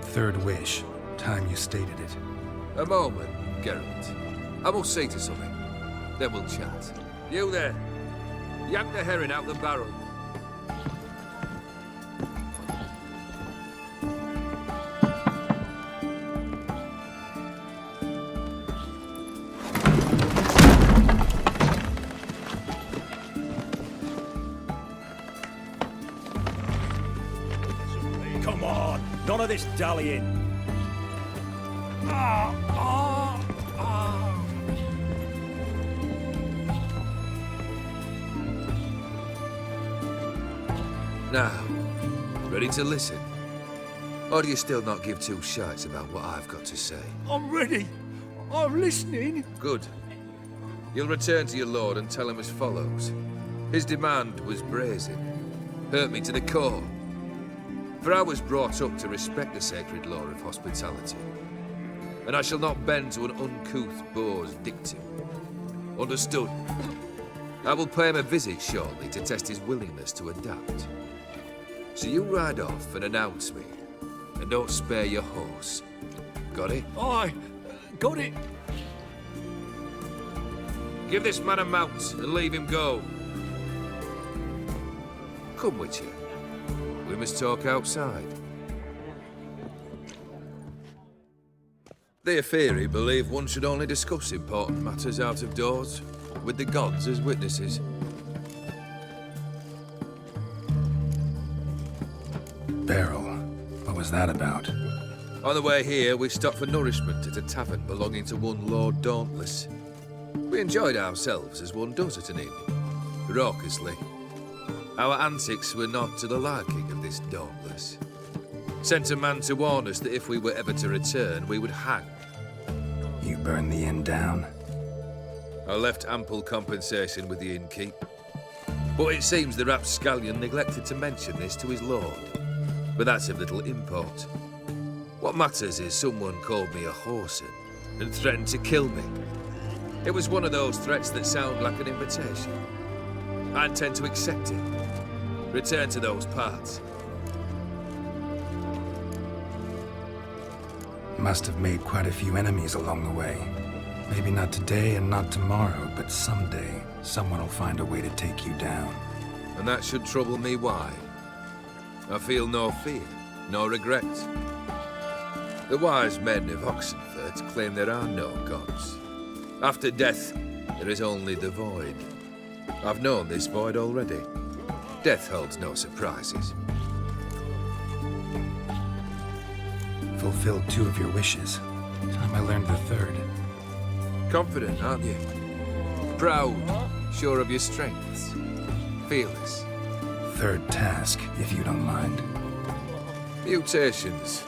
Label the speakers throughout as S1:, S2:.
S1: third wish. Time you stated it.
S2: A moment, Geralt. I must say to something. Then we'll chat. You there. Yank the herring out the barrel.
S3: Come on, none of this dallying.
S2: Now, ready to listen? Or do you still not give two shites about what I've got to say?
S3: I'm ready. I'm listening.
S2: Good. You'll return to your lord and tell him as follows. His demand was brazen. Hurt me to the core. For I was brought up to respect the sacred law of hospitality. And I shall not bend to an uncouth boor's dictum. Understood? I will pay him a visit shortly to test his willingness to adapt. So you ride off and announce me. And don't spare your horse. Got it?
S3: Aye, got it.
S2: Give this man a mount and leave him go. Come, Witcher. We must talk outside. The Aetheri believe one should only discuss important matters out of doors, with the gods as witnesses.
S1: Beryl, what was that about?
S2: On the way here, we stopped for nourishment at a tavern belonging to one Lord Dauntless. We enjoyed ourselves as one does at an inn, raucously. Our antics were not to the liking of this Dauntless. Sent a man to warn us that if we were ever to return, we would hang.
S1: You burned the inn down?
S2: I left ample compensation with the innkeep. But it seems the rapscallion neglected to mention this to his lord. But that's of little import. What matters is someone called me a whoreson and threatened to kill me. It was one of those threats that sound like an invitation. I intend to accept it. Return to those parts.
S1: Must have made quite a few enemies along the way. Maybe not today and not tomorrow, but someday, someone will find a way to take you down.
S2: And that should trouble me why? I feel no fear, no regret. The wise men of Oxenfurt claim there are no gods. After death, there is only the void. I've known this void already. Death holds no surprises.
S1: Fulfilled 2 of your wishes. Time I learned the 3rd.
S2: Confident, aren't you? Proud, sure of your strengths. Fearless.
S1: 3rd task, if you don't mind.
S2: Mutations.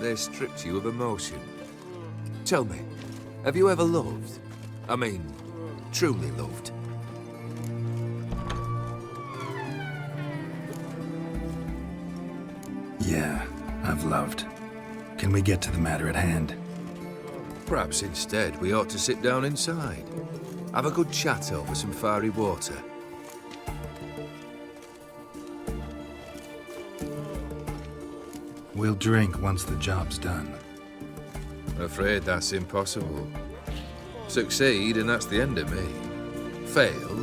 S2: They stripped you of emotion. Tell me, have you ever loved? I mean, truly loved?
S1: Yeah, I've loved. Can we get to the matter at hand?
S2: Perhaps instead we ought to sit down inside. Have a good chat over some fiery water.
S1: We'll drink once the job's done.
S2: Afraid that's impossible. Succeed and that's the end of me. Fail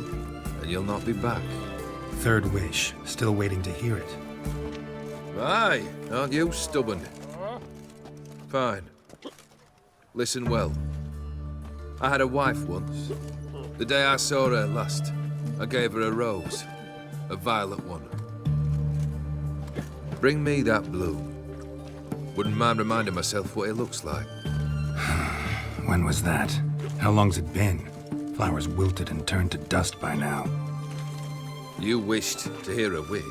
S2: and you'll not be back.
S1: 3rd wish, still waiting to hear it.
S2: Aye, aren't you stubborn? Fine. Listen well. I had a wife once. The day I saw her last, I gave her a rose. A violet one. Bring me that bloom. Wouldn't mind reminding myself what it looks like.
S1: When was that? How long's it been? Flowers wilted and turned to dust by now.
S2: You wished to hear a wish.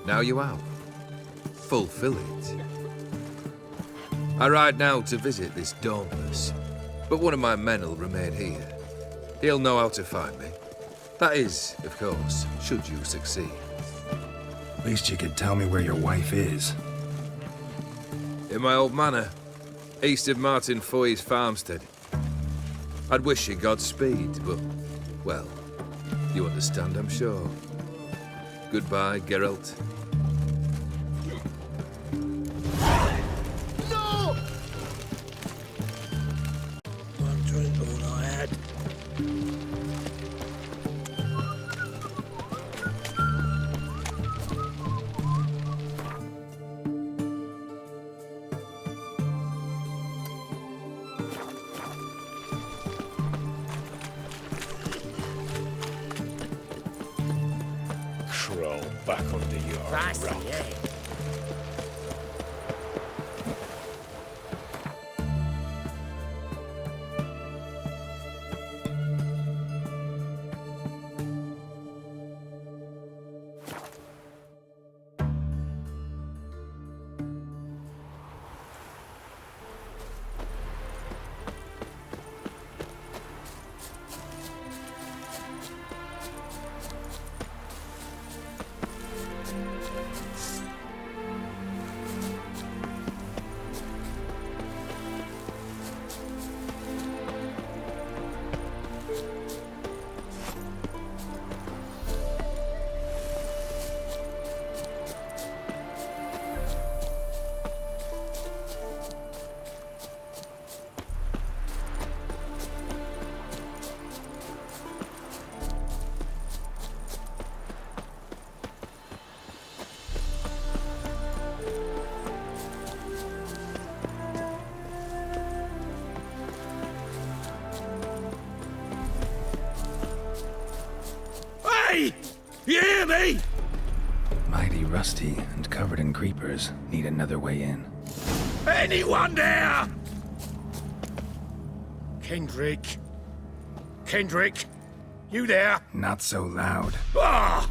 S2: Now you have. Fulfill it. I ride now to visit this Dauntless, but one of my men will remain here. He'll know how to find me. That is, of course, should you succeed.
S1: Least you could tell me where your wife is.
S2: In my old manor, east of Martin Foy's farmstead. I'd wish you Godspeed, but, well, you understand, I'm sure. Goodbye, Geralt.
S3: back under your
S4: That's
S3: rock.
S4: it.
S3: Hey! You hear me?
S1: Mighty rusty and covered in creepers. Need another way in.
S3: Anyone there? Kendrick? Kendrick? You there?
S1: Not so loud.
S3: Ah!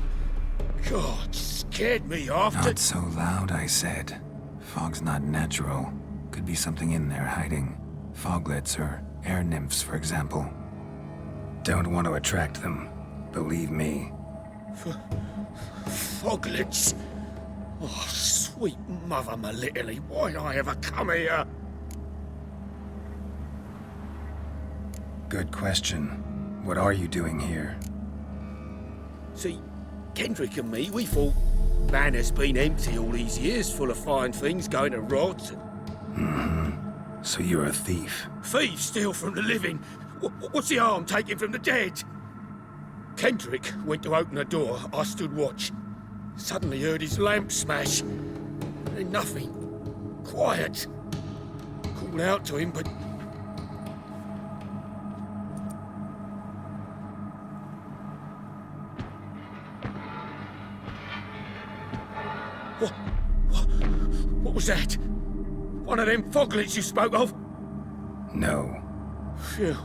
S3: God, scared me off.
S1: Not so loud, I said. Fog's not natural. Could be something in there hiding. Foglets or air nymphs, for example. Don't want to attract them. Believe me.
S3: Foglets? Oh, sweet mother Melitele, why'd I ever come here?
S1: Good question. What are you doing here?
S3: See, Kendrick and me, we thought Manor's been empty all these years, full of fine things going to rot.
S1: So you're a thief.
S3: Thieves steal from the living. What's the harm taking from the dead? Kendrick went to open the door. I stood watch. Suddenly heard his lamp smash. Then nothing. Quiet. Called out to him, but... What was that? One of them foglets you spoke of?
S1: No.
S3: Phew.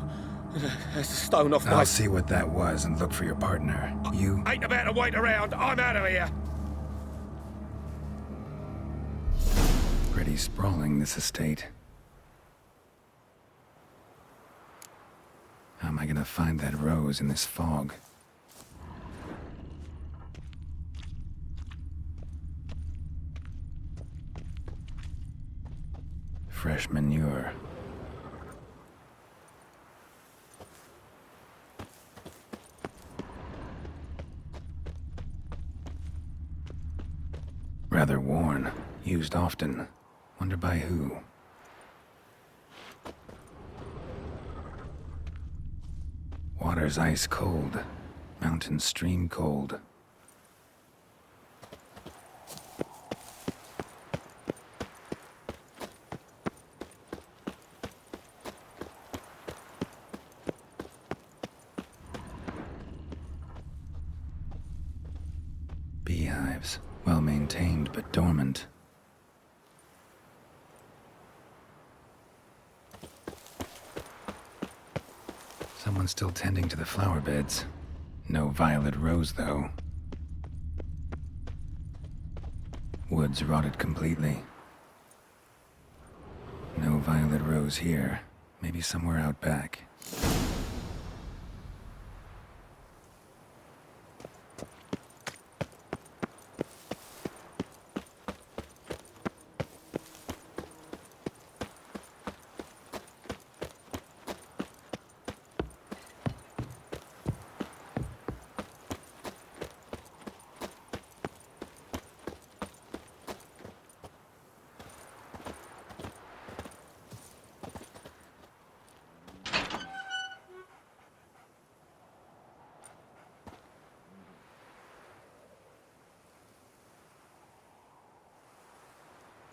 S3: That's a stone off my...
S1: I'll see what that was and look for your partner. You...
S3: Ain't about to wait around. I'm out of here.
S1: Pretty sprawling, this estate. How am I gonna find that rose in this fog? Fresh manure. Rather worn. Used often. Wonder by who. Water's ice cold. Mountain stream cold. Beehives. Well maintained, but dormant. Someone's still tending to the flower beds. No violet rose, though. Woods rotted completely. No violet rose here. Maybe somewhere out back.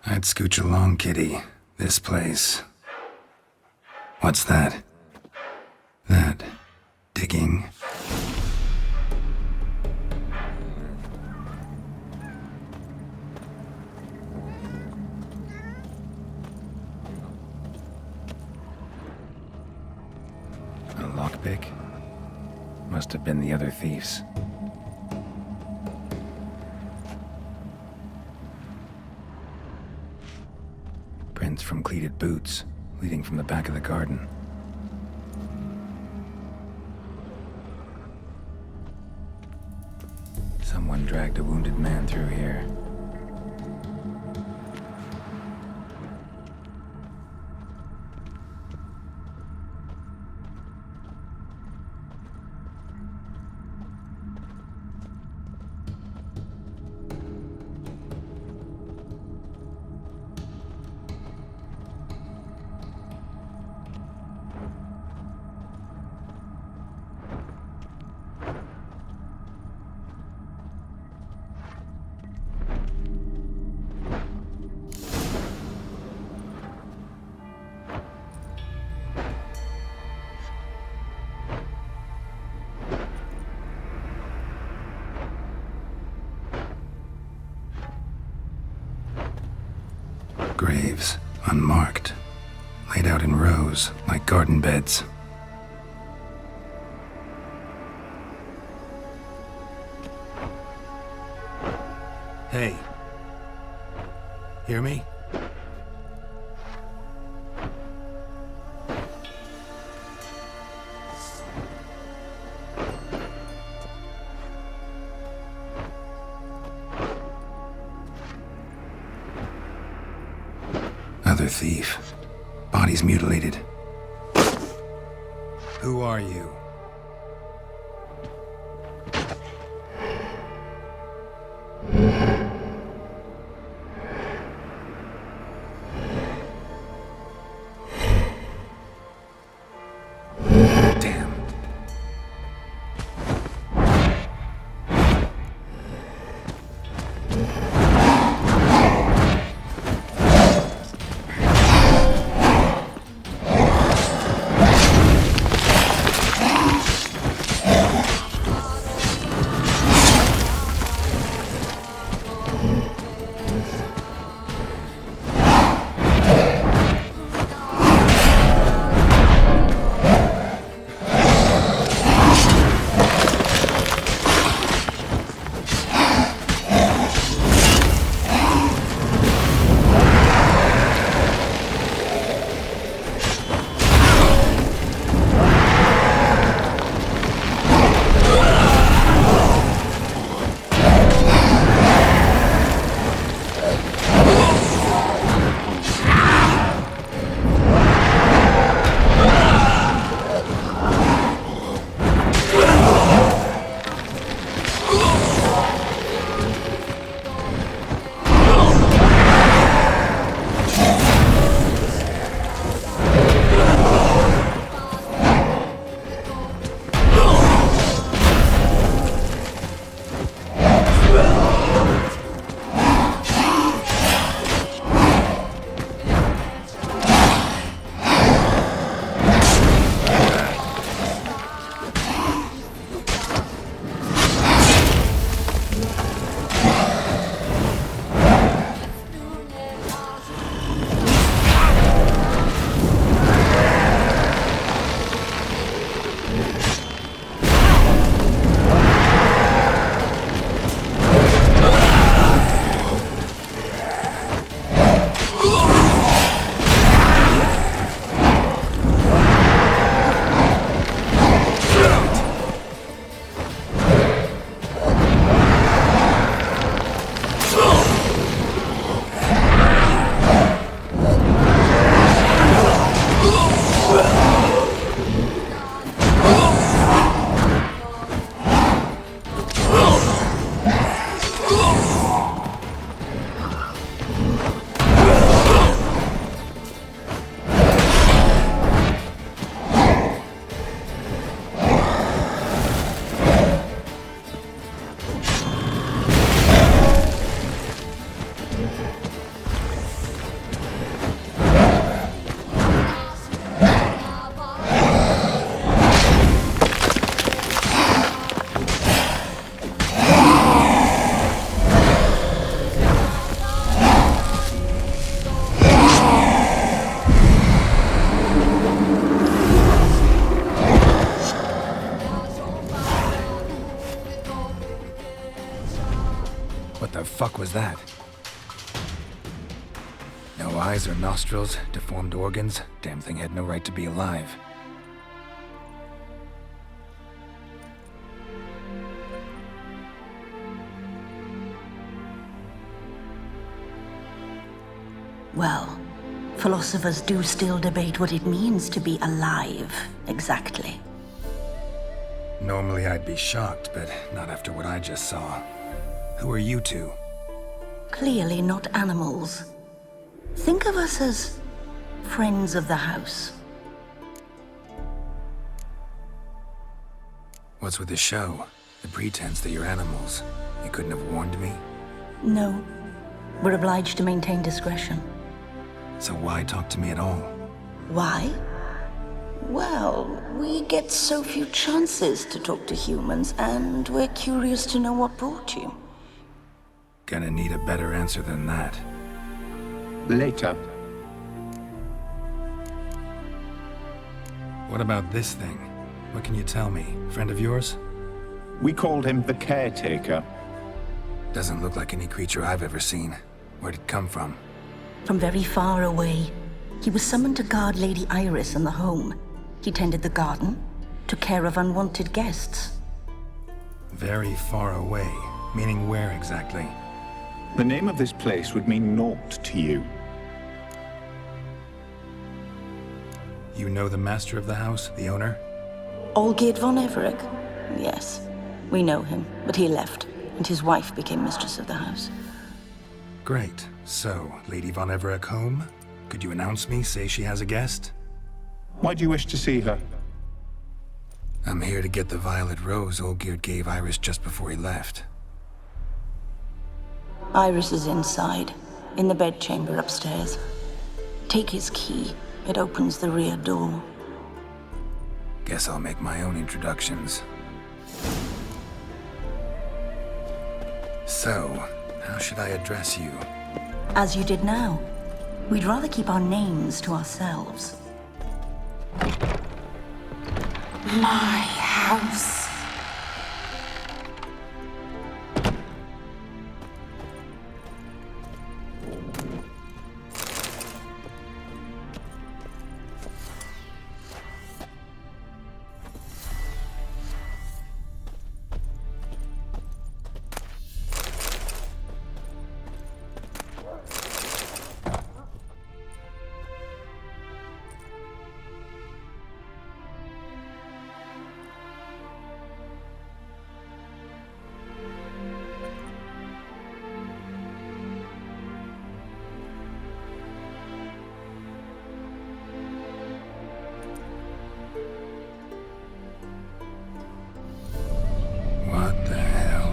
S1: I'd scooch along, kitty. This place. What's that? That... digging? Must have been the other thieves. Prints from cleated boots, leading from the back of the garden. Someone dragged a wounded man through here. Graves, unmarked, laid out in rows like garden beds. Hey. Hear me? Another thief. Bodies mutilated. Who are you? Damn. The fuck was that? No eyes or nostrils, deformed organs. Damn thing had no right to be alive.
S4: Well, philosophers do still debate what it means to be alive, exactly.
S1: Normally I'd be shocked, but not after what I just saw. Who are you two?
S4: Clearly not animals. Think of us as friends of the house.
S1: What's with the show? The pretense that you're animals. You couldn't have warned me?
S4: No, we're obliged to maintain discretion.
S1: So why talk to me at all?
S4: Why? Well, we get so few chances to talk to humans, and we're curious to know what brought you.
S1: Gonna need a better answer than that.
S5: Later.
S1: What about this thing? What can you tell me? Friend of yours?
S5: We called him the Caretaker.
S1: Doesn't look like any creature I've ever seen. Where'd it come from?
S4: From very far away. He was summoned to guard Lady Iris and the home. He tended the garden, took care of unwanted guests.
S1: Very far away. Meaning where exactly?
S5: The name of this place would mean naught to you.
S1: You know the master of the house, the owner?
S4: Olgierd von Everec? Yes, we know him, but he left, and his wife became mistress of the house.
S1: Great. So, Lady von Everec home? Could you announce me, say she has a guest?
S5: Why do you wish to see her?
S1: I'm here to get the violet rose Olgierd gave Iris just before he left.
S4: Iris is inside, in the bedchamber upstairs. Take his key. It opens the rear door.
S1: Guess I'll make my own introductions. So, how should I address you?
S4: As you did now. We'd rather keep our names to ourselves. My house.
S1: What the hell?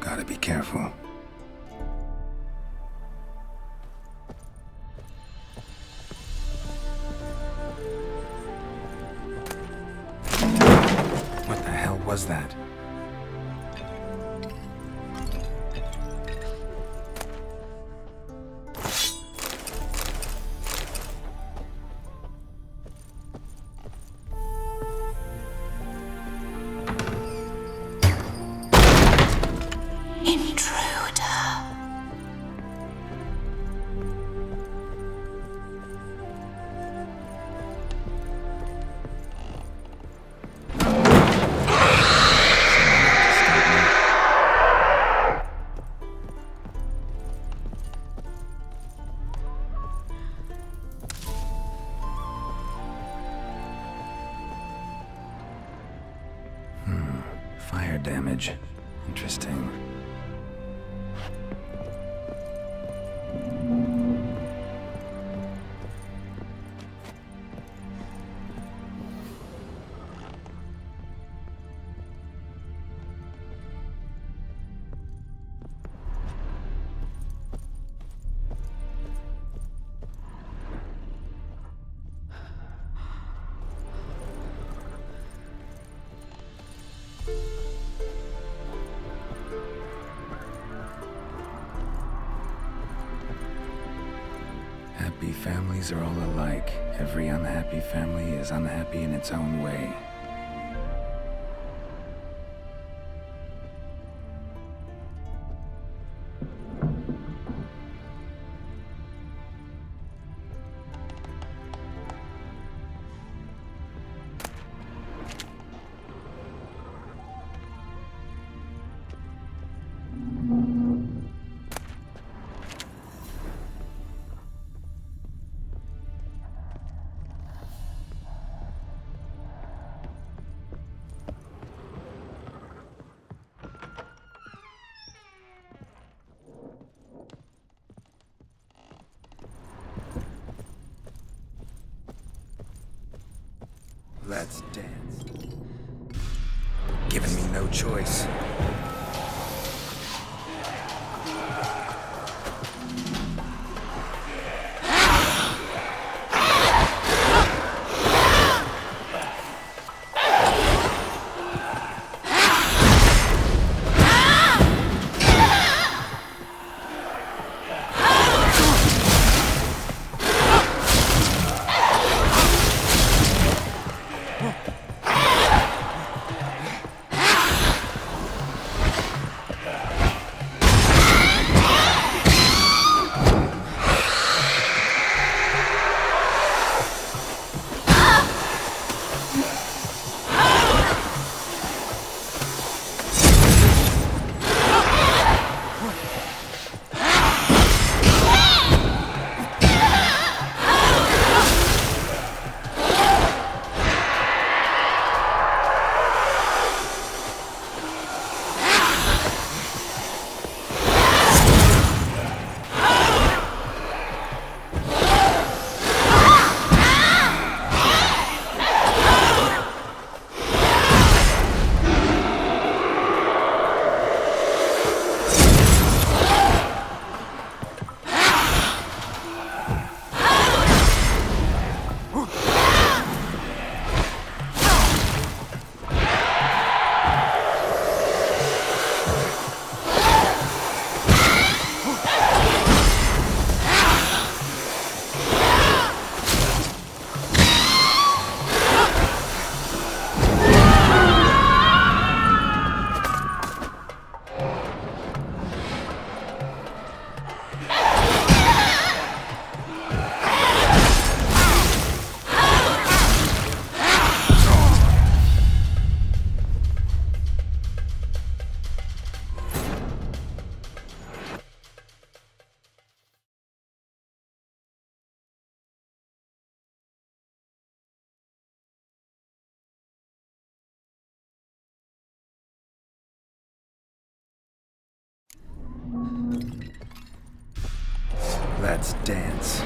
S1: Gotta be careful. What the hell was that? Fire damage. Interesting. Happy families are all alike. Every unhappy family is unhappy in its own way. Let's dance. Giving me no choice. Let's dance.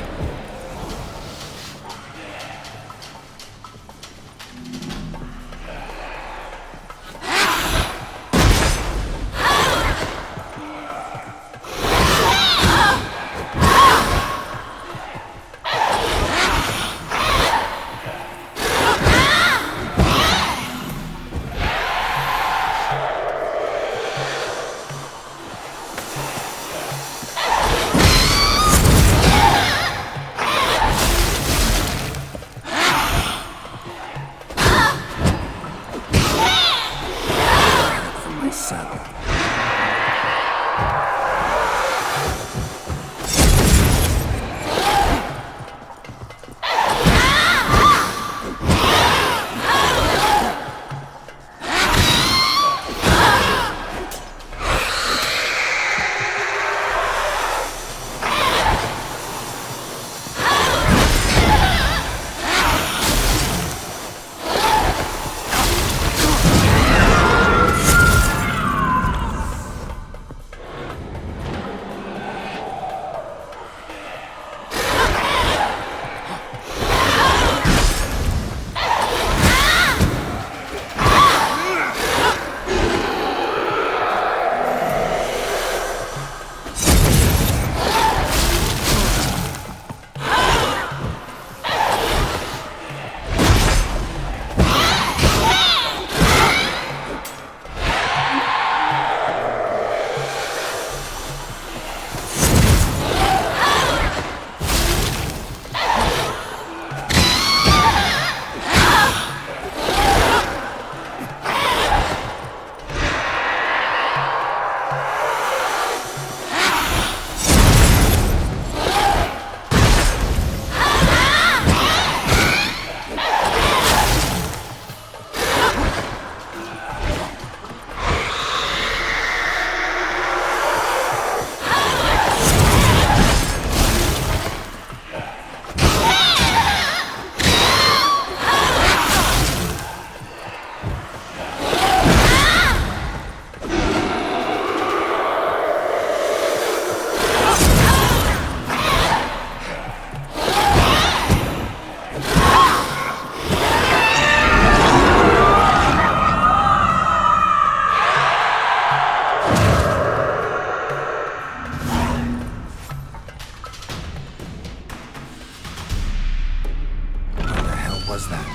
S1: was that?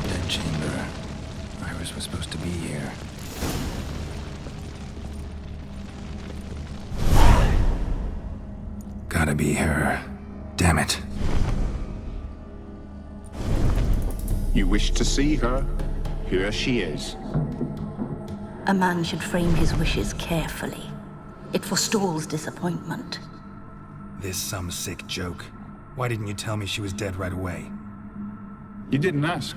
S1: Dead chamber. Iris was supposed to be here. Gotta be her. Damn it.
S5: You wish to see her? Here she is.
S4: A man should frame his wishes carefully. It forestalls disappointment.
S1: This some sick joke. Why didn't you tell me she was dead right away?
S5: You didn't ask.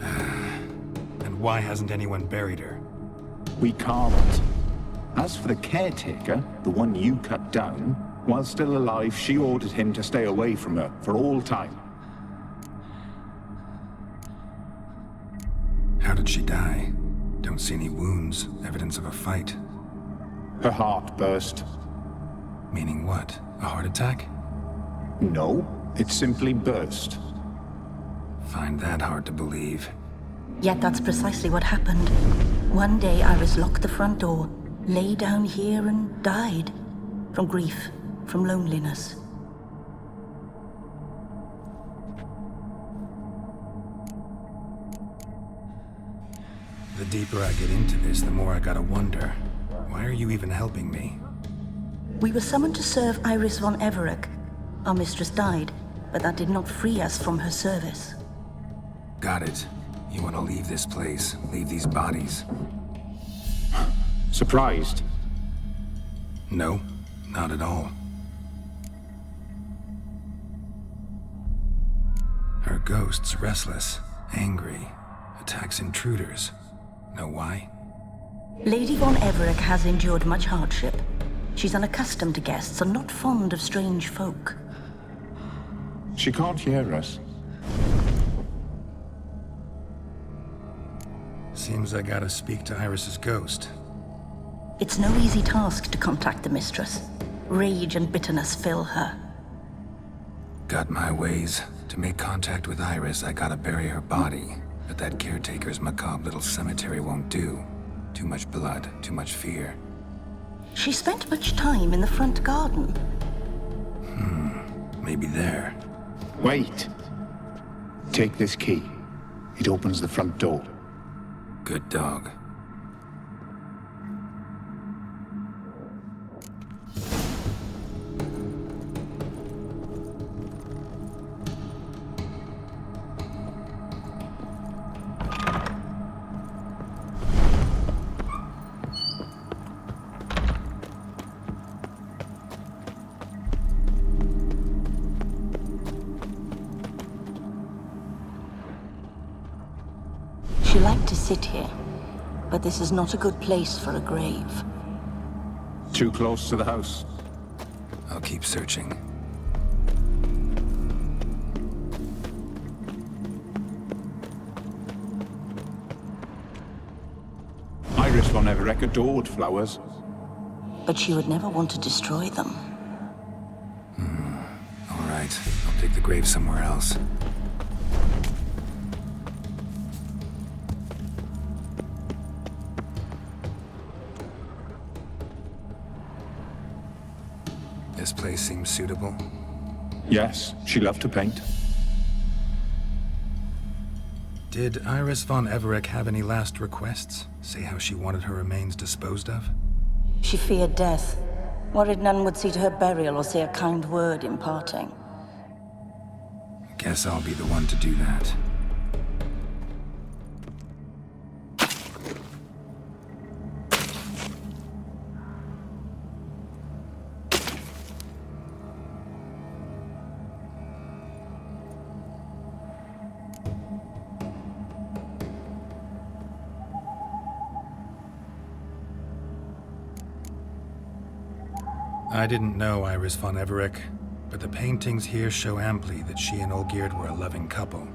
S1: And why hasn't anyone buried her?
S5: We can't. As for the caretaker, the one you cut down, while still alive, she ordered him to stay away from her for all time.
S1: How did she die? Don't see any wounds, evidence of a fight.
S5: Her heart burst.
S1: Meaning what? A heart attack?
S5: No, it simply burst.
S1: Find that hard to believe.
S4: Yet that's precisely what happened. One day Iris locked the front door, lay down here and died. From grief, from loneliness.
S1: The deeper I get into this, the more I gotta wonder. Why are you even helping me?
S4: We were summoned to serve Iris von Everec. Our mistress died, but that did not free us from her service.
S1: Got it. You want to leave this place, leave these bodies?
S5: Surprised?
S1: No, not at all. Her ghost's restless, angry, attacks intruders. Know why?
S4: Lady von Everec has endured much hardship. She's unaccustomed to guests and not fond of strange folk.
S5: She can't hear us.
S1: Seems I gotta speak to Iris's ghost.
S4: It's no easy task to contact the mistress. Rage and bitterness fill her.
S1: Got my ways. To make contact with Iris, I gotta bury her body. But that caretaker's macabre little cemetery won't do. Too much blood, too much fear.
S4: She spent much time in the front garden.
S1: Maybe there.
S5: Wait. Take this key. It opens the front door.
S1: Good dog.
S4: She liked to sit here, but this is not a good place for a grave.
S5: Too close to the house.
S1: I'll keep searching.
S5: Iris von Everec adored flowers.
S4: But she would never want to destroy them.
S1: All right, I'll dig the grave somewhere else. This place seems suitable.
S5: Yes, she loved to paint.
S1: Did Iris von Everec have any last requests? Say how she wanted her remains disposed of?
S4: She feared death, worried none would see to her burial or say a kind word in parting.
S1: Guess I'll be the one to do that. I didn't know Iris von Everec, but the paintings here show amply that she and Olgierd were a loving couple.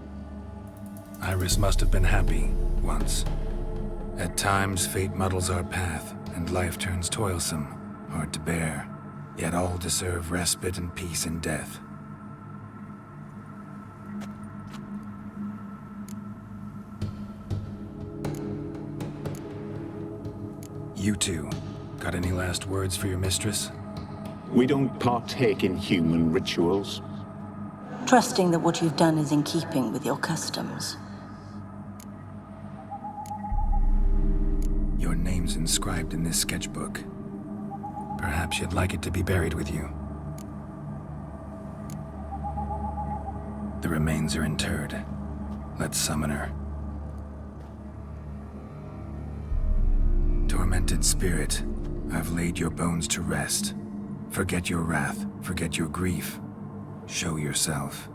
S1: Iris must have been happy, once. At times, fate muddles our path, and life turns toilsome, hard to bear. Yet all deserve respite and peace in death. You two, got any last words for your mistress?
S5: We don't partake in human rituals.
S4: Trusting that what you've done is in keeping with your customs.
S1: Your name's inscribed in this sketchbook. Perhaps you'd like it to be buried with you. The remains are interred. Let's summon her. Tormented spirit, I've laid your bones to rest. Forget your wrath, forget your grief. Show yourself.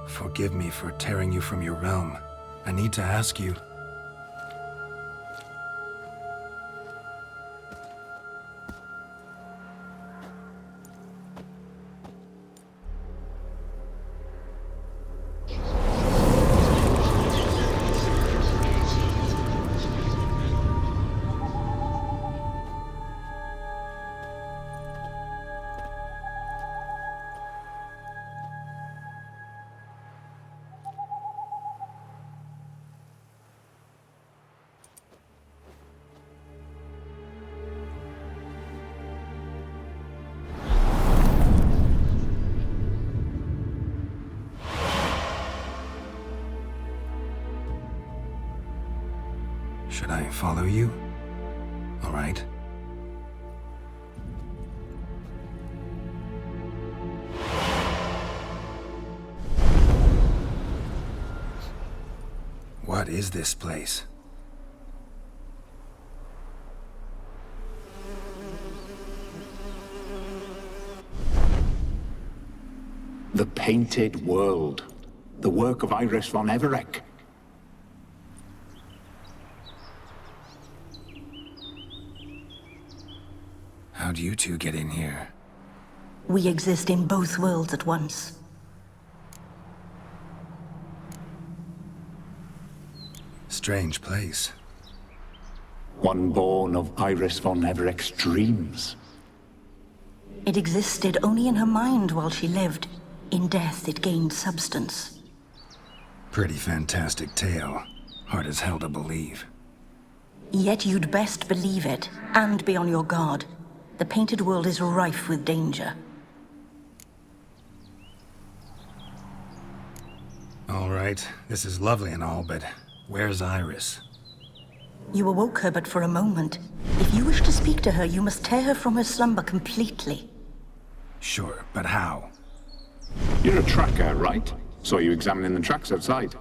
S1: Forgive me for tearing you from your realm. I need to ask you. Should I follow you? All right. What is this place?
S5: The Painted World. The work of Iris von Everec.
S1: How'd you two get in here?
S4: We exist in both worlds at once.
S1: Strange place.
S5: One born of Iris von Everec's dreams.
S4: It existed only in her mind while she lived. In death, it gained substance.
S1: Pretty fantastic tale. Hard as hell to believe.
S4: Yet you'd best believe it, and be on your guard. The Painted World is rife with danger.
S1: All right, this is lovely and all, but where's Iris?
S4: You awoke her but for a moment. If you wish to speak to her, you must tear her from her slumber completely.
S1: Sure, but how?
S5: You're a tracker, right? Saw you examining the tracks outside.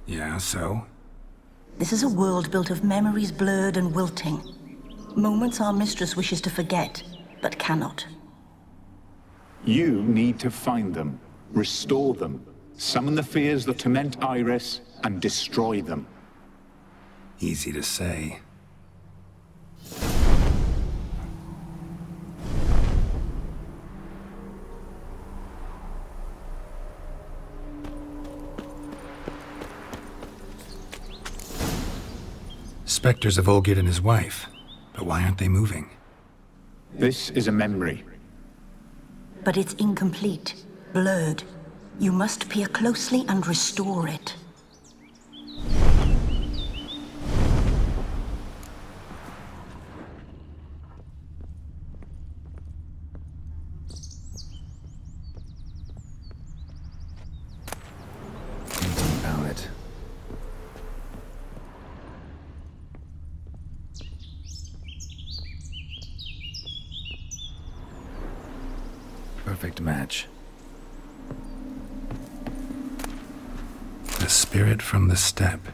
S1: Yeah, so?
S4: This is a world built of memories blurred and wilting. Moments our mistress wishes to forget, but cannot.
S5: You need to find them, restore them, summon the fears that torment Iris, and destroy them.
S1: Easy to say. Spectres of Olgierd and his wife. But why aren't they moving?
S5: This is a memory.
S4: But it's incomplete, blurred. You must peer closely and restore it.
S1: Painting palette. Perfect match. The spirit from the steppe.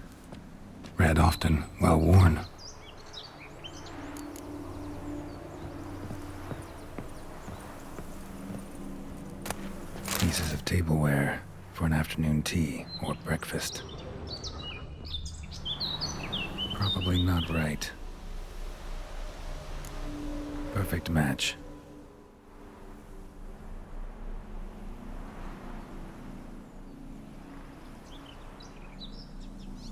S1: Read often, well worn. Pieces of tableware for an afternoon tea or breakfast. Probably not right. Perfect match.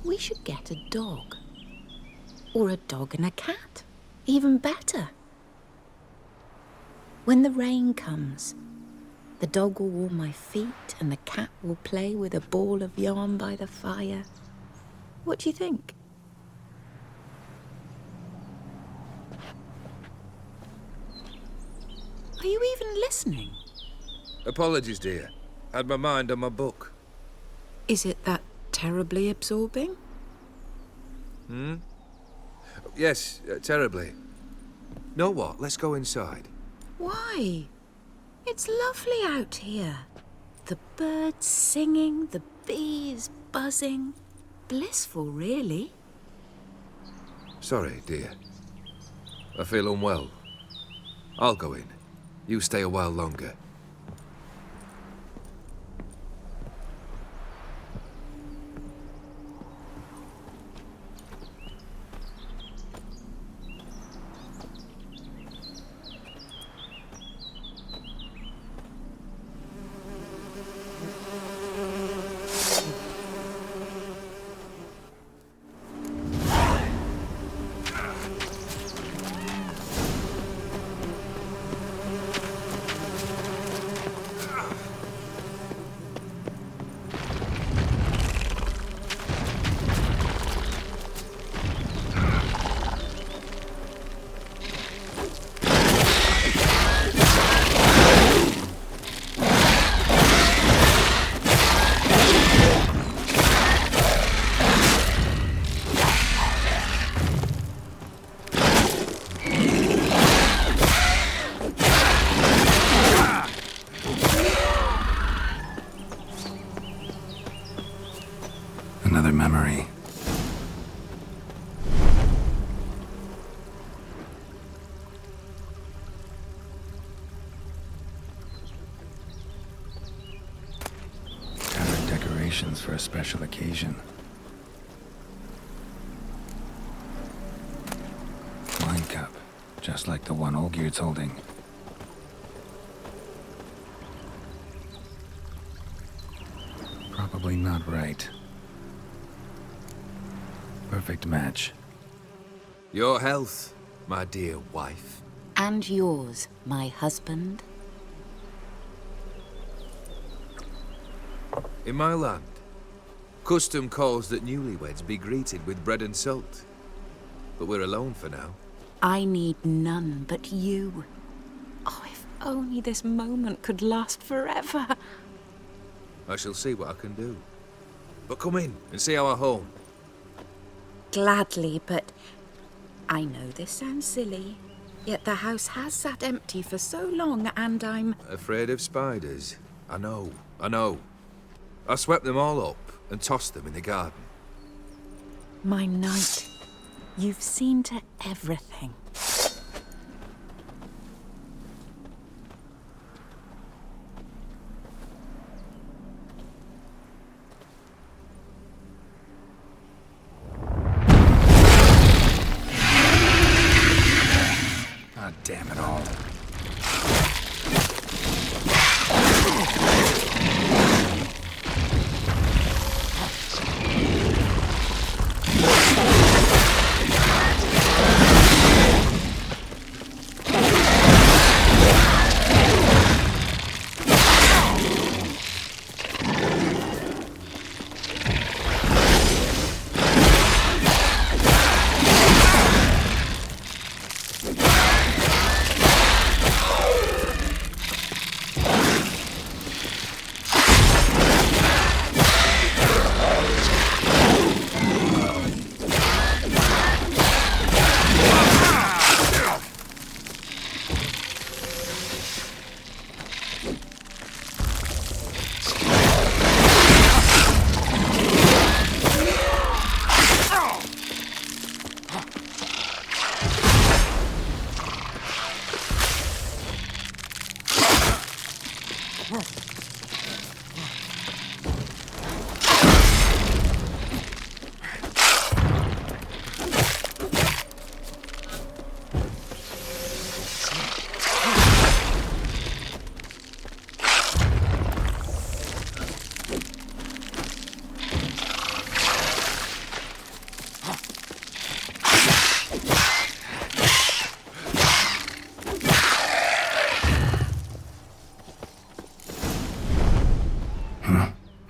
S6: We should get a dog. Or a dog and a cat. Even better. When the rain comes, the dog will warm my feet and the cat will play with a ball of yarn by the fire. What do you think? Are you even listening?
S2: Apologies, dear. Had my mind on my book.
S6: Is it that terribly absorbing?
S2: Yes, terribly. Know what? Let's go inside.
S6: Why? It's lovely out here. The birds singing, the bees buzzing. Blissful, really.
S2: Sorry, dear. I feel unwell. I'll go in. You stay a while longer.
S1: Another memory. Covered decorations for a special occasion. Wine cup, just like the one Olgierd's holding. Probably not right. Perfect match.
S2: Your health, my dear wife.
S6: And yours, my husband.
S2: In my land, custom calls that newlyweds be greeted with bread and salt. But we're alone for now.
S6: I need none but you. Oh, if only this moment could last forever.
S2: I shall see what I can do. But come in and see our home.
S6: Gladly, but I know this sounds silly, yet the house has sat empty for so long and I'm...
S2: Afraid of spiders? I know. I swept them all up and tossed them in the garden.
S6: My knight, you've seen to everything.
S1: God damn it all.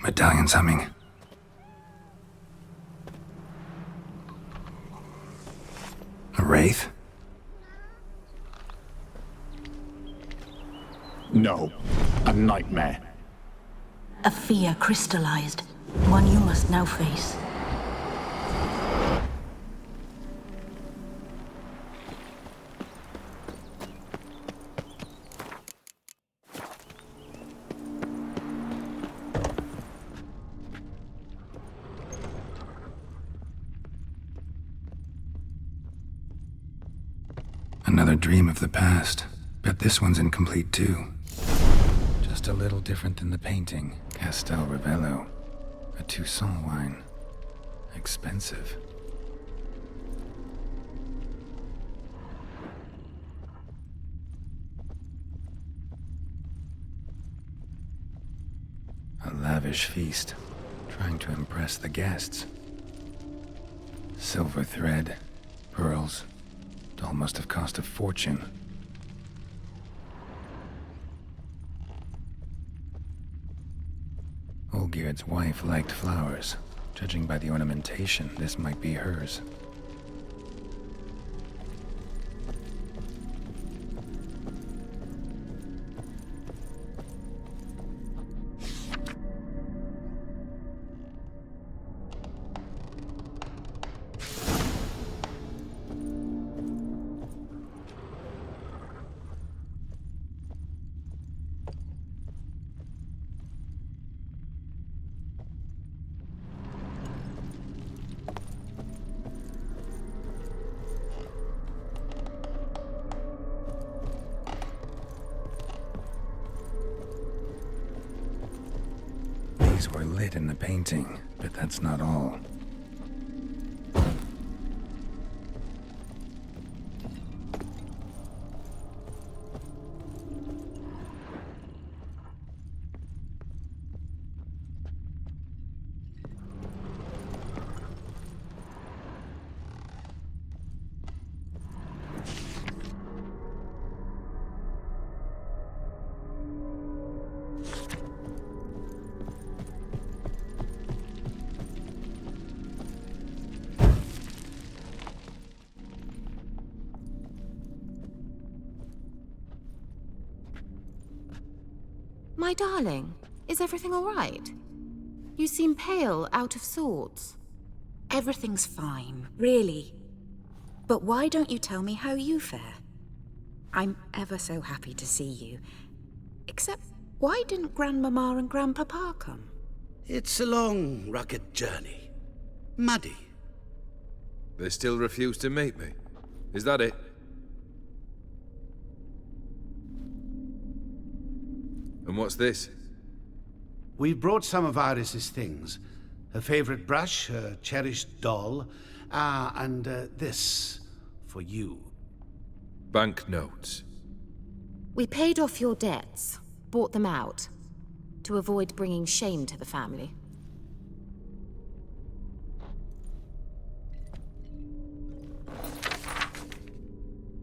S1: Medallion's humming. A wraith?
S5: No, a nightmare.
S4: A fear crystallized, one you must now face.
S1: Another dream of the past. Bet this one's incomplete too. Just a little different than the painting. Castel Ravello. A Toussaint wine. Expensive. A lavish feast. Trying to impress the guests. Silver thread. Pearls. Doll must have cost a fortune. Olgierd's wife liked flowers. Judging by the ornamentation, this might be hers. Were lit in the painting, but that's not all.
S6: My darling, is everything all right? You seem pale, out of sorts. Everything's fine, really. But why don't you tell me how you fare? I'm ever so happy to see you. Except, why didn't Grandmama and Grandpapa come?
S7: It's a long, rugged journey. Muddy.
S2: They still refuse to meet me. Is that it? And what's this?
S7: We've brought some of Iris's things. Her favorite brush, her cherished doll, and this for you.
S2: Banknotes.
S6: We paid off your debts, bought them out, to avoid bringing shame to the family.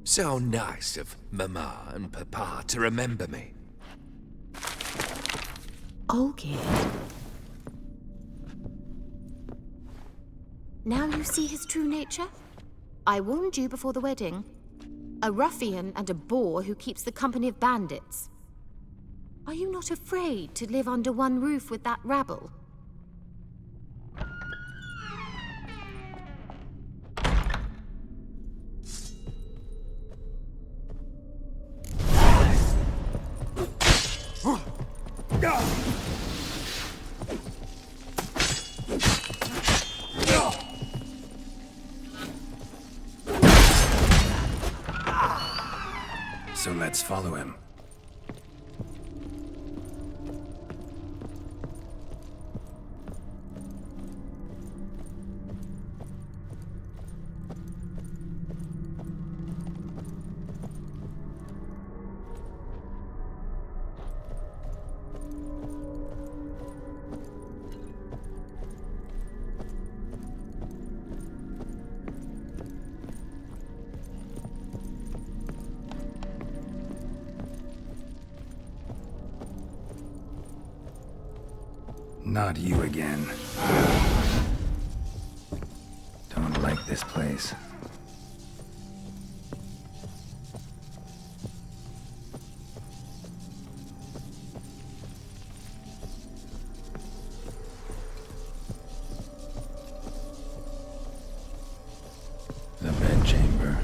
S2: So nice of Mama and Papa to remember me.
S6: Olgierd. Now you see his true nature? I warned you before the wedding. A ruffian and a boor who keeps the company of bandits. Are you not afraid to live under one roof with that rabble?
S1: So let's follow him. Not you again. Don't like this place. The bedchamber.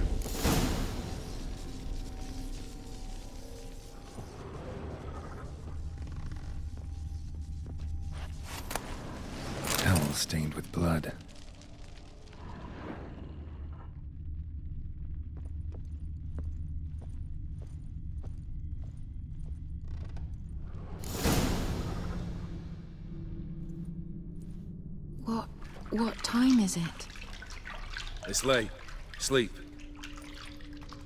S1: Towel stained with blood.
S6: What time is it?
S2: It's late. Sleep.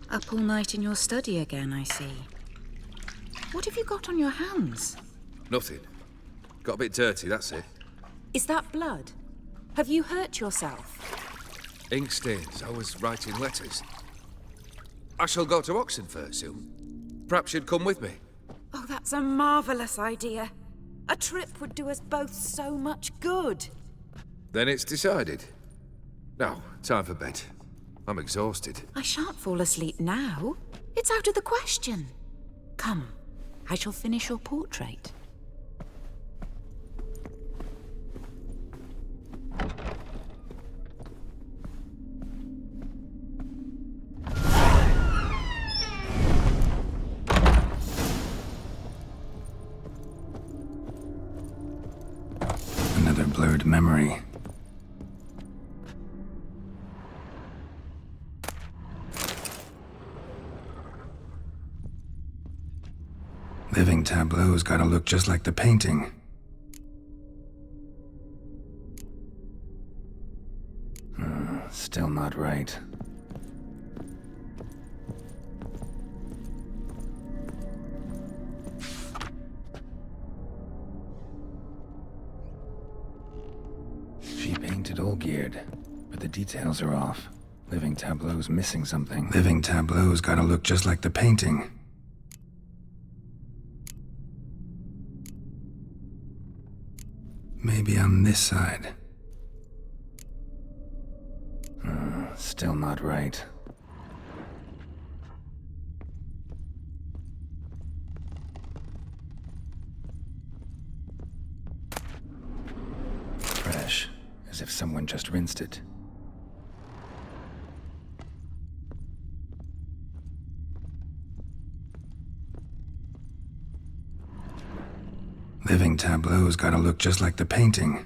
S6: Up all night in your study again, I see. What have you got on your hands?
S2: Nothing. Got a bit dirty, that's it.
S6: Is that blood? Have you hurt yourself?
S2: Ink stains. I was writing letters. I shall go to Oxenfurt soon. Perhaps you'd come with me.
S6: Oh, that's a marvellous idea. A trip would do us both so much good.
S2: Then it's decided. Now, time for bed. I'm exhausted.
S6: I shan't fall asleep now. It's out of the question. Come, I shall finish your portrait.
S1: Another blurred memory. Living tableau's gotta look just like the painting. Still not right. She painted Olgierd, but the details are off. Living tableau's missing something. Living tableau's gotta look just like the painting. Maybe on this side. Still not right. Fresh, as if someone just rinsed it. Living tableau's gotta look just like the painting.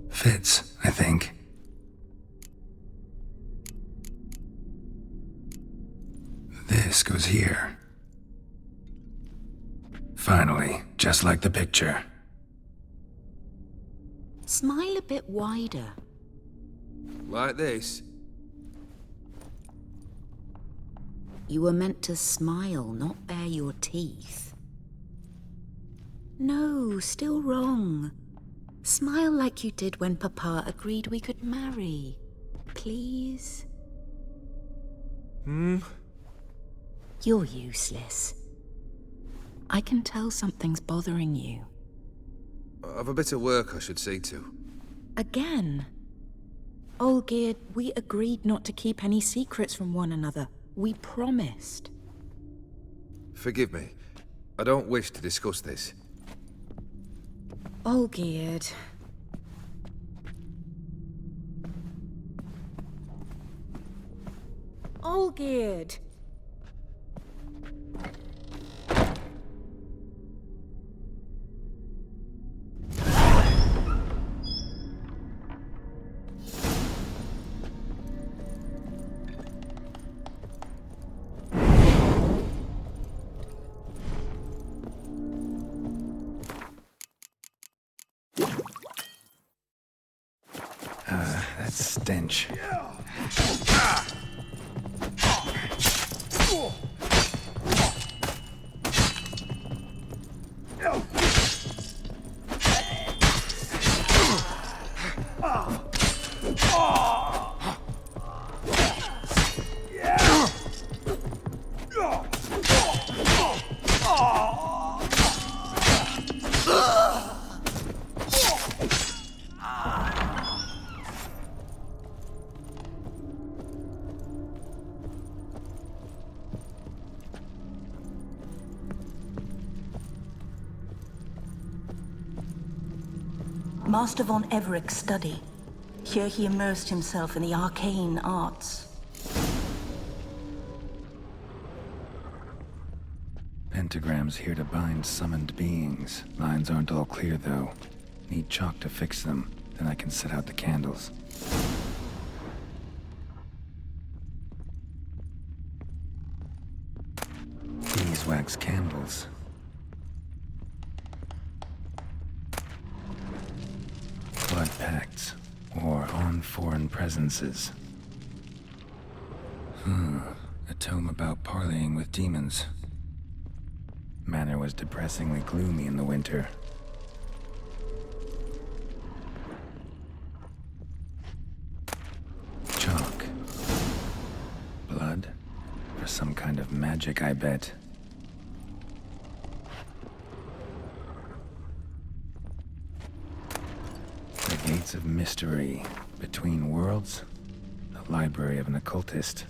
S1: Fits, I think. This goes here. Finally, just like the picture.
S6: Smile a bit wider.
S2: Like this?
S6: You were meant to smile, not bare your teeth. No, still wrong. Smile like you did when Papa agreed we could marry. Please? You're useless. I can tell something's bothering you.
S2: I've a bit of work I should see to.
S6: Again? Olgierd, we agreed not to keep any secrets from one another. We promised.
S2: Forgive me. I don't wish to discuss this.
S6: Olgierd. Olgierd!
S1: That stench.
S4: Master von Everek's study. Here he immersed himself in the arcane arts.
S1: Pentagrams here to bind summoned beings. Lines aren't all clear, though. Need chalk to fix them, then I can set out the candles. Beeswax candles. Blood pacts, or on foreign presences. A tome about parleying with demons. Manor was depressingly gloomy in the winter. Chalk. Blood? For some kind of magic, I bet. The Gates of Mystery. Between Worlds? The Library of an Occultist.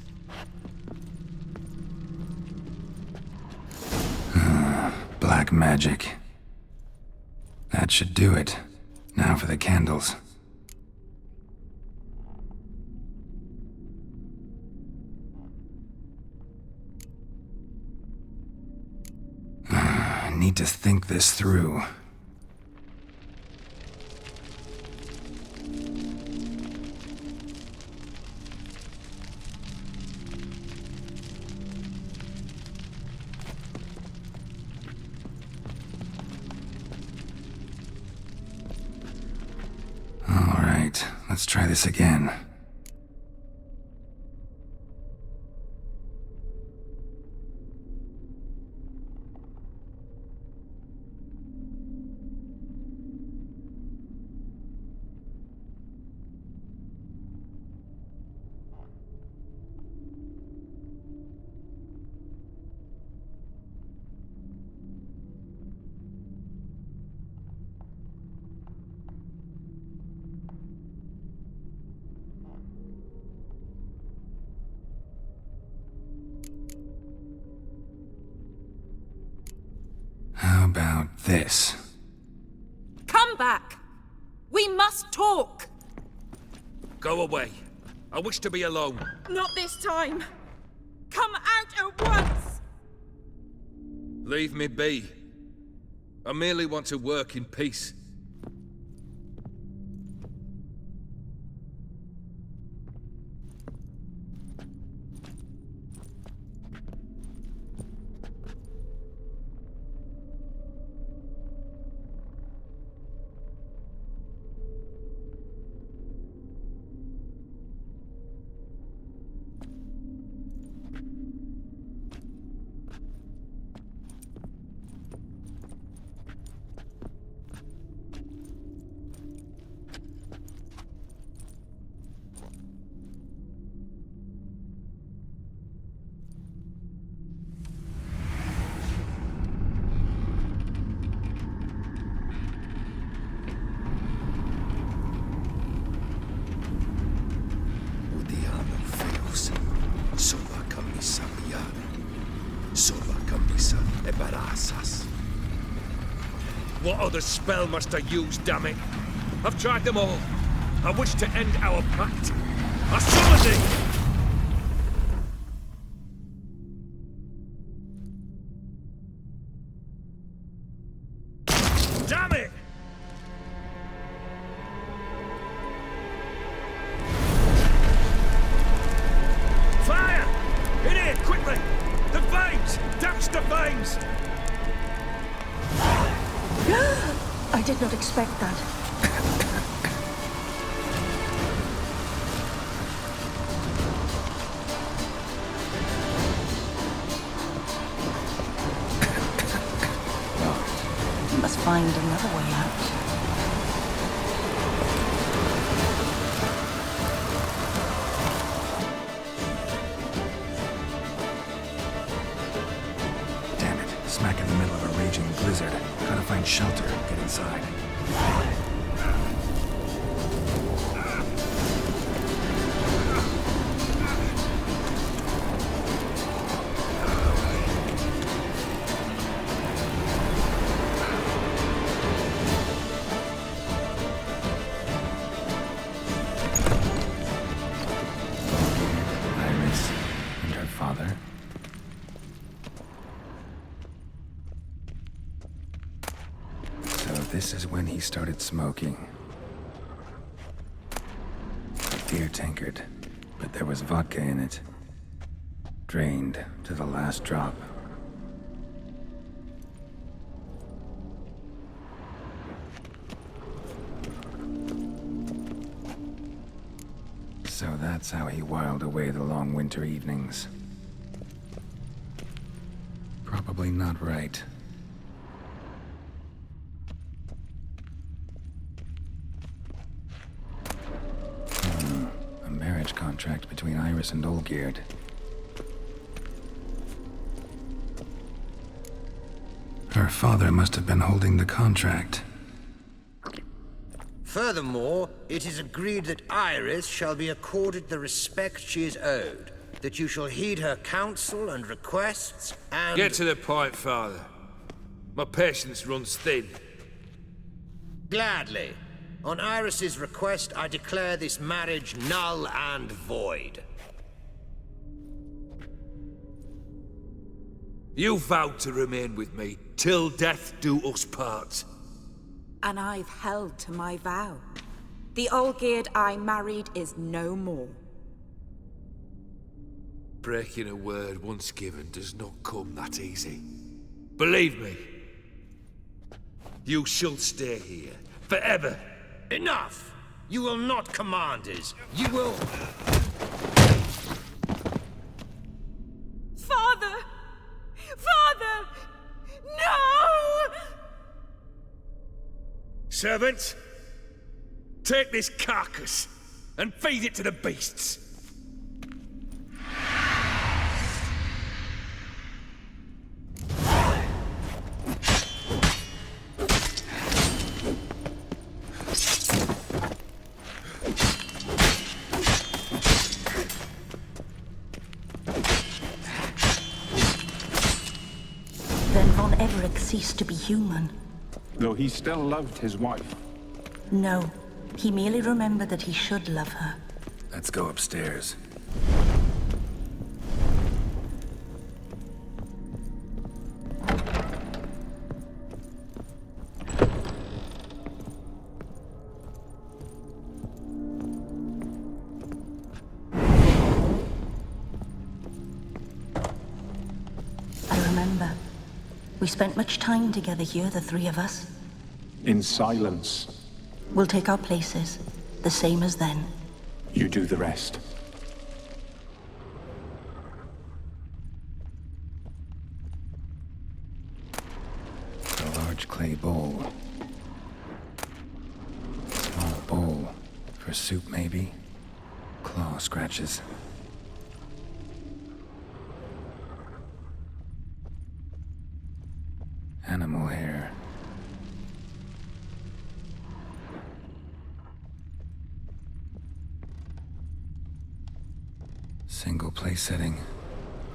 S1: Black magic. That should do it. Now for the candles. I need to think this through. Let's try this again. How about this?
S6: Come back! We must talk!
S2: Go away. I wish to be alone.
S6: Not this time! Come out at once!
S2: Leave me be. I merely want to work in peace. What other spell must I use, damn it? I've tried them all. I wish to end our pact. I summon thee! Damn it! Fire! In here, quickly! The flames! Douse the flames!
S4: I did not expect that. We must find another way out.
S1: Damn it, smack in the middle of a raging blizzard. Gotta find shelter, get inside. father. So this is when he started smoking. Beer tankard, but there was vodka in it. Drained to the last drop. So that's how he whiled away the long winter evenings. Probably not right. A marriage contract between Iris and Olgierd. Her father must have been holding the contract.
S8: Furthermore, it is agreed that Iris shall be accorded the respect she is owed, that you shall heed her counsel and requests, and...
S2: Get to the point, Father. My patience runs thin.
S8: Gladly. On Iris's request, I declare this marriage null and void.
S2: You vowed to remain with me till death do us part.
S6: And I've held to my vow. The Olgierd I married is no more.
S2: Breaking a word once given does not come that easy. Believe me. You shall stay here, forever.
S8: Enough! You will not command us. You will...
S6: Father! Father! No!
S2: Servants, take this carcass and feed it to the beasts.
S4: Then Von Everett ceased to be human.
S5: Though he still loved his wife.
S4: No, he merely remembered that he should love her.
S1: Let's go upstairs.
S4: I remember. We spent much time together here, the three of us.
S5: In silence.
S4: We'll take our places, the same as then.
S5: You do the rest.
S1: A large clay bowl. Small bowl. For soup, maybe? Claw scratches. Animal hair. Single place setting.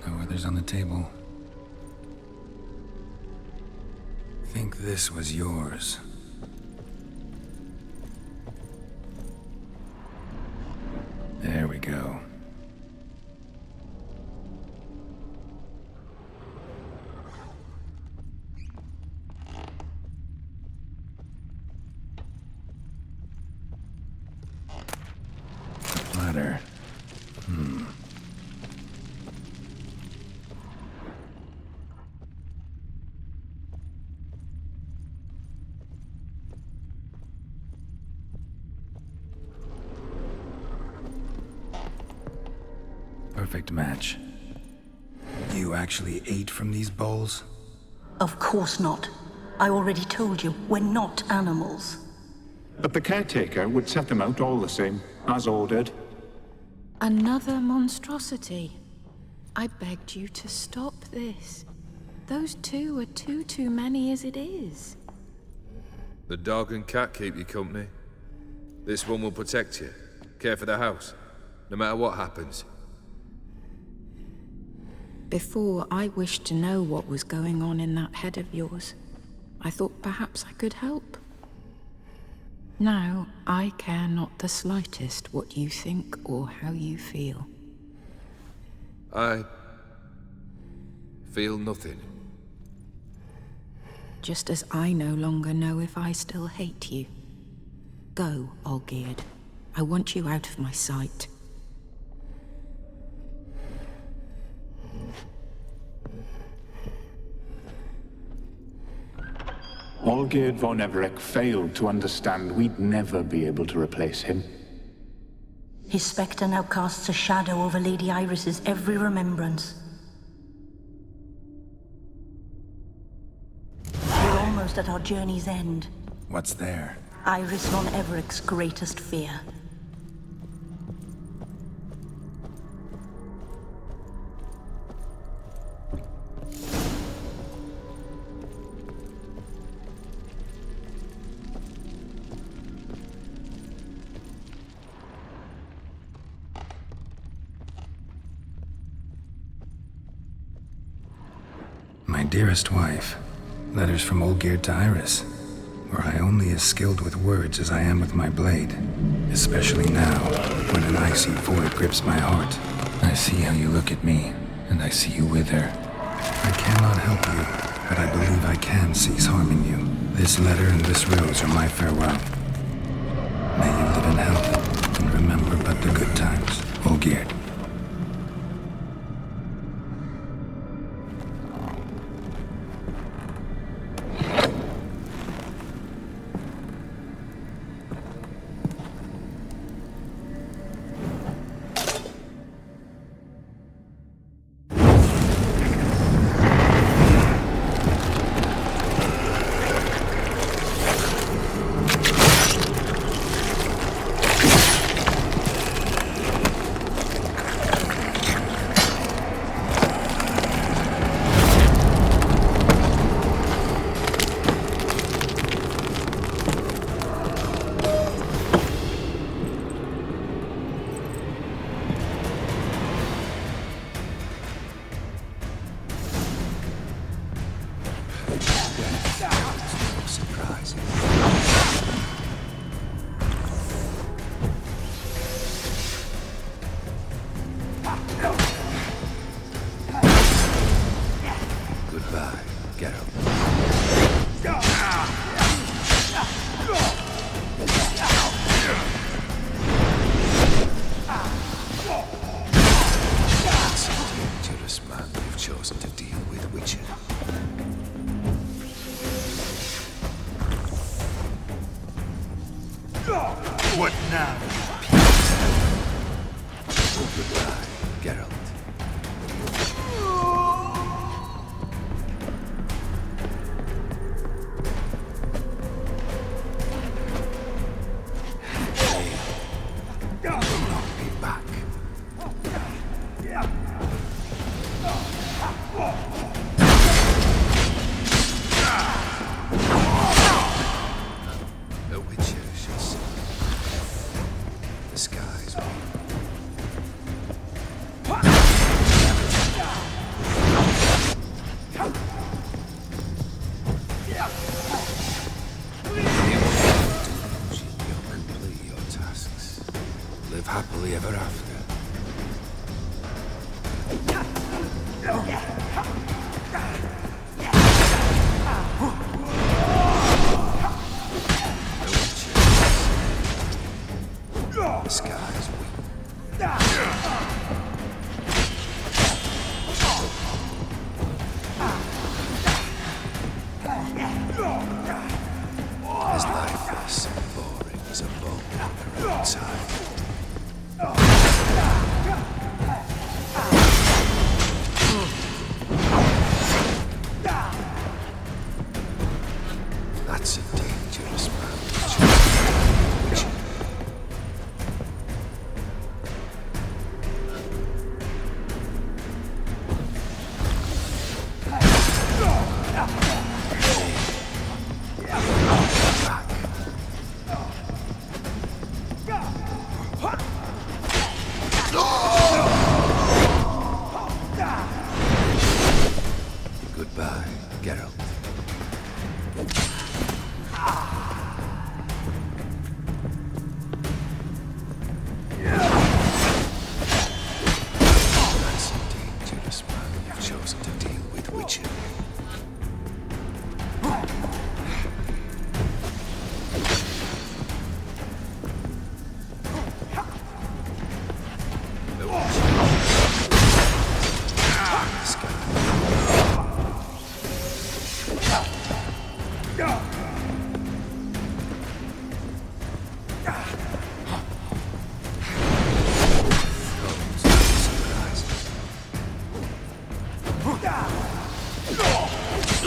S1: No others on the table. Think this was yours. There we go. A platter. Perfect match. You actually ate from these bowls?
S4: Of course not. I already told you, we're not animals.
S5: But the caretaker would set them out all the same, as ordered.
S6: Another monstrosity. I begged you to stop this. Those two are too many as it is.
S2: The dog and cat keep you company. This one will protect you, care for the house, no matter what happens.
S6: Before, I wished to know what was going on in that head of yours. I thought perhaps I could help. Now, I care not the slightest what you think or how you feel.
S2: I Feel nothing.
S6: Just as I no longer know if I still hate you. Go, Olgierd. I want you out of my sight.
S5: Olgierd von Everec failed to understand we'd never be able to replace him.
S4: His spectre now casts a shadow over Lady Iris's every remembrance. We're almost at our journey's end.
S1: What's there?
S4: Iris von Everec's greatest fear.
S1: My dearest wife, letters from Olgierd to Iris. Were I only as skilled with words as I am with my blade, especially now, when an icy void grips my heart. I see how you look at me, and I see you with her. I cannot help you, but I believe I can cease harming you. This letter and this rose are my farewell. May you live in health, and remember but the good times, Olgierd.
S2: Goodbye, Geralt. It's a dangerous man you've chosen to deal with, Witcher.
S3: What now?
S2: Goodbye, Geralt.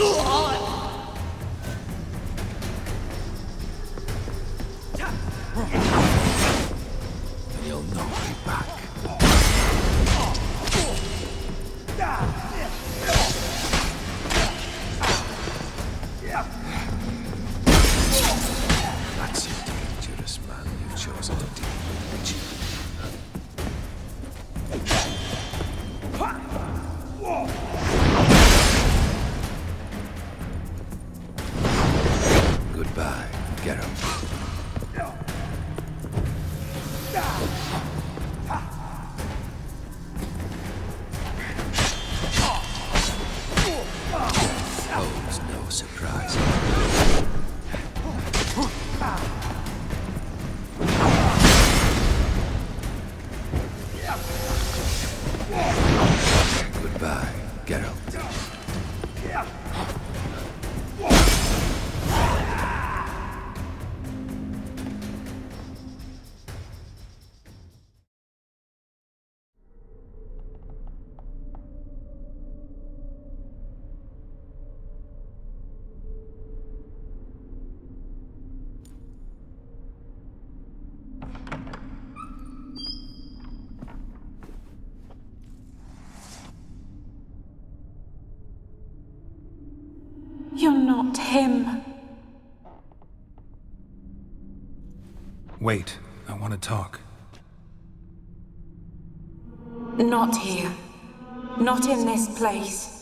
S2: And you'll not be back. That's a dangerous man you've chosen to deal with, Richie. Goodbye, Geralt. Pose no surprise. Goodbye, Geralt.
S6: You're not him.
S1: Wait, I want to talk.
S6: Not here. Not in this place.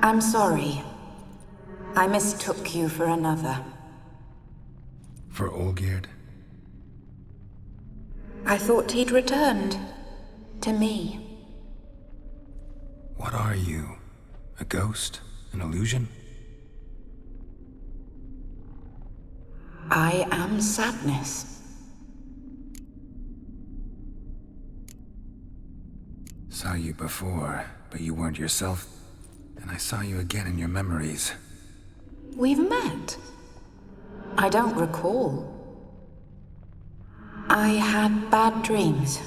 S6: I'm sorry. I mistook you for another.
S1: For Olgierd?
S6: I thought he'd returned. To me.
S1: What are you? A ghost? An illusion?
S6: I am sadness.
S1: Saw you before, but you weren't yourself. And I saw you again in your memories.
S6: We've met. I don't recall. I had bad dreams.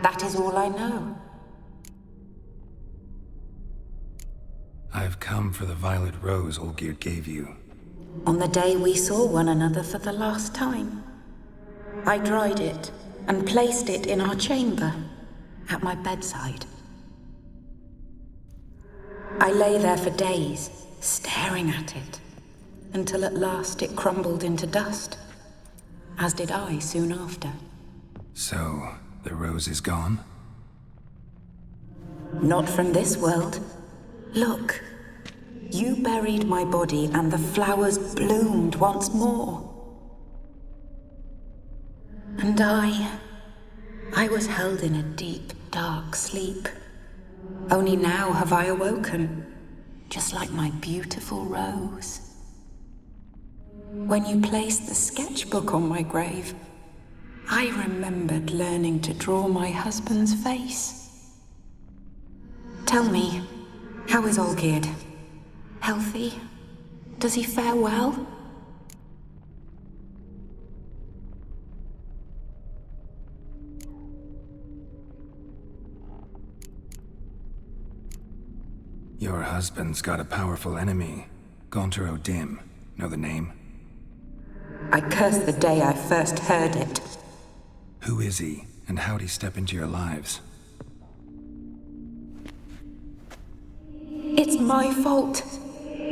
S6: That is all I know.
S1: I've come for the violet rose Olgierd gave you.
S6: On the day we saw one another for the last time, I dried it and placed it in our chamber, at my bedside. I lay there for days, staring at it, until at last it crumbled into dust, as did I soon after.
S1: So, the rose is gone?
S6: Not from this world. Look, you buried my body and the flowers bloomed once more. And I was held in a deep, dark sleep. Only now have I awoken, just like my beautiful rose. When you placed the sketchbook on my grave, I remembered learning to draw my husband's face. Tell me, how is Olgierd? Healthy? Does he fare well?
S1: Your husband's got a powerful enemy. Gaunter O'Dim. Know the name?
S6: I curse the day I first heard it.
S1: Who is he, and how'd he step into your lives?
S6: It's my fault.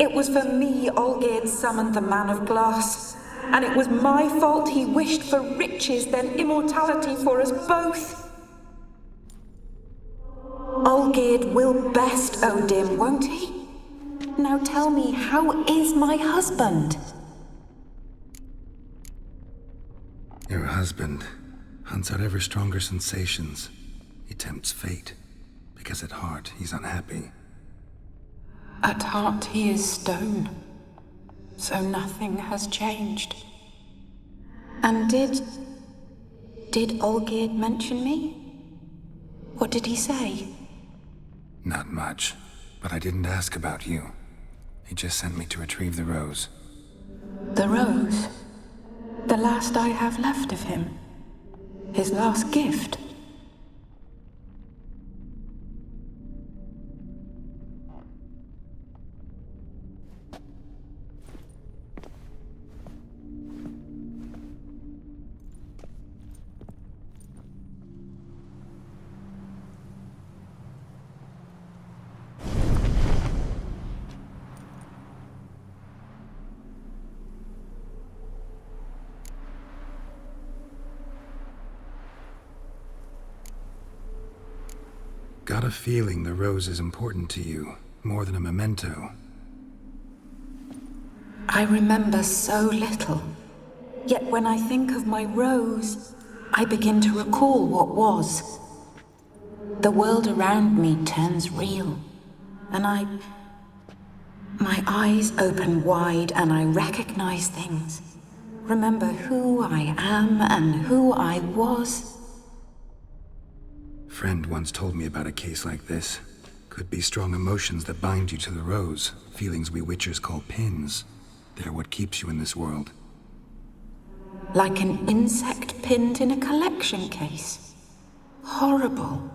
S6: It was for me Olgierd summoned the Man of Glass. And it was my fault he wished for riches, then immortality for us both. Olgierd will best O'Dim, won't he? Now tell me, how is my husband?
S1: Your husband hunts out ever stronger sensations. He tempts fate, because at heart he's unhappy.
S6: At heart he is stone, so nothing has changed. And did Olgierd mention me? What did he say?
S1: Not much, but I didn't ask about you. He just sent me to retrieve the rose.
S6: The rose? The last I have left of him? His last gift?
S1: Got a feeling the rose is important to you, more than a memento.
S6: I remember so little. Yet when I think of my rose, I begin to recall what was. The world around me turns real, and my eyes open wide and I recognize things. Remember who I am and who I was.
S1: Friend once told me about a case like this. Could be strong emotions that bind you to the rose, feelings we witchers call pins. They're what keeps you in this world.
S6: Like an insect pinned in a collection case. Horrible.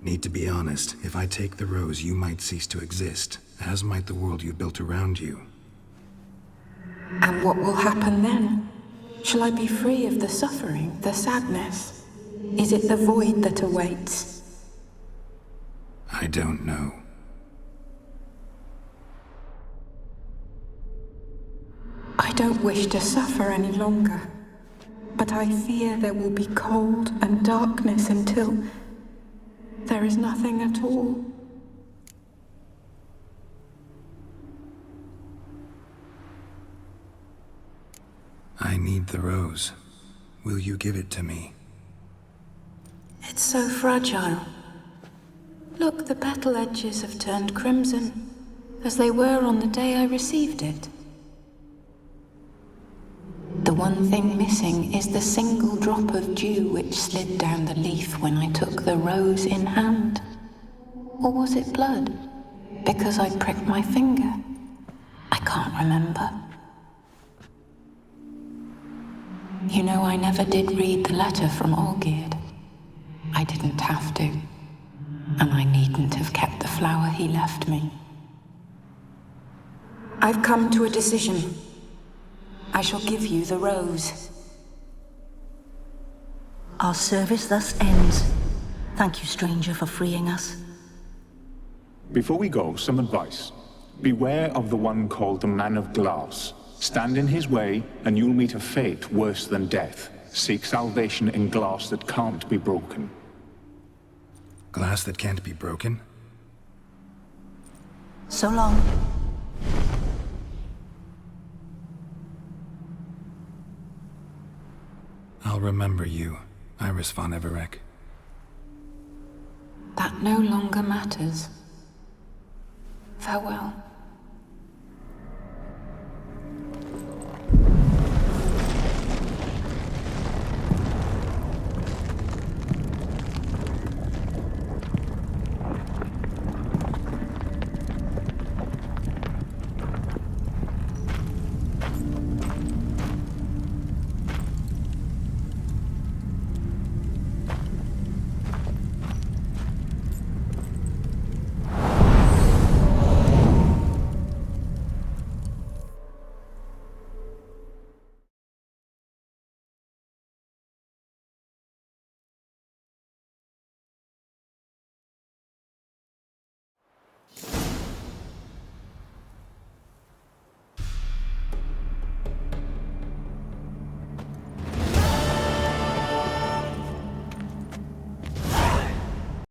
S1: Need to be honest, if I take the rose, you might cease to exist, as might the world you built around you.
S6: And what will happen then? Shall I be free of the suffering, the sadness? Is it the void that awaits?
S1: I don't know.
S6: I don't wish to suffer any longer, but I fear there will be cold and darkness until there is nothing at all.
S1: I need the rose. Will you give it to me?
S6: It's so fragile. Look, the petal edges have turned crimson, as they were on the day I received it. The one thing missing is the single drop of dew which slid down the leaf when I took the rose in hand. Or was it blood? Because I pricked my finger? I can't remember. You know, I never did read the letter from Olgierd. I didn't have to. And I needn't have kept the flower he left me. I've come to a decision. I shall give you the rose.
S4: Our service thus ends. Thank you, stranger, for freeing us.
S5: Before we go, some advice. Beware of the one called the Man of Glass. Stand in his way, and you'll meet a fate worse than death. Seek salvation in glass that can't be broken.
S1: Glass that can't be broken?
S4: So long.
S1: I'll remember you, Iris von Everec.
S6: That no longer matters. Farewell.